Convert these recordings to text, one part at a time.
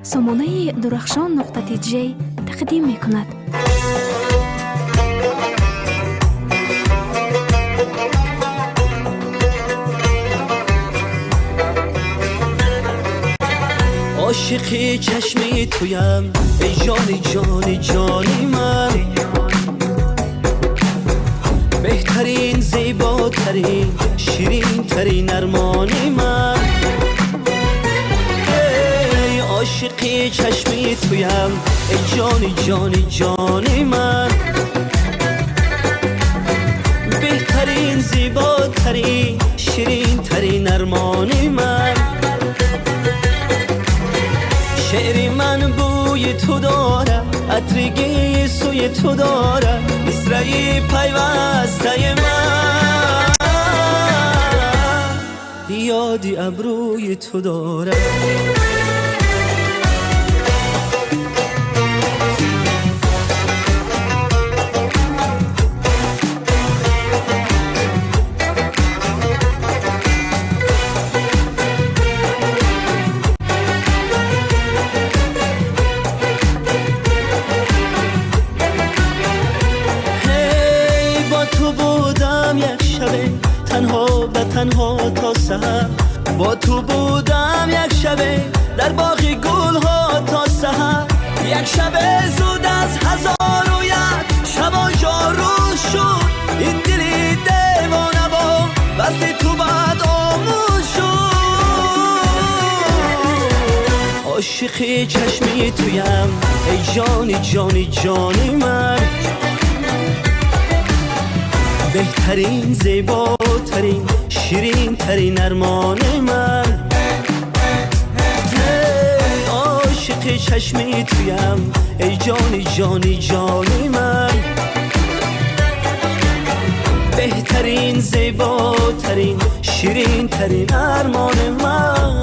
سامانه درخشان نقطه تیجی تقدیم می کند. عاشقی چشمی تویم ای جانی جانی جانی من، بهترین زیباترین شیرین ترین ارمانی من. ای عاشقی چشمی تویم ای جانی جانی جانی من، بهترین زیباترین شیرین ترین ارمانی من. شعری من بوی تو داره، عطرگی سوی تو داره، مصرعی پیوسته من، یادی ابروی تو داره. تنها تا سحر، با تو بودم یک شبه در باغ گل ها تا سحر، یک شبه زود از هزار و یک شبا جارو شد، این دلی دیوانه با وصل تو بعد آموز شد. عاشقی چشمی تویم ای جانی جانی جانی من، بهترین زیباترین شیرین ترین ارمان من. عاشق چشمی تویم ای جانی جانی جانی من، بهترین زیباترین شیرین ترین ارمان من.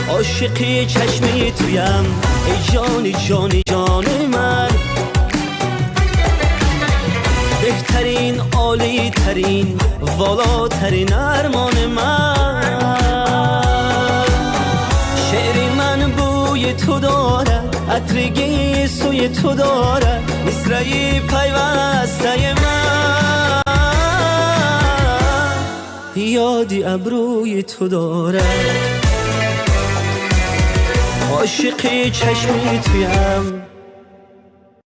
عاشقی چشمی تویم ای جانی جانی جانی من، بهترین عالی ترین والاترین ارمان من. شعری من بوی تو داره، عطرگی سوی تو داره، مصرعی پیوسته من، یادی ابروی تو داره. عاشقی چشمی تویم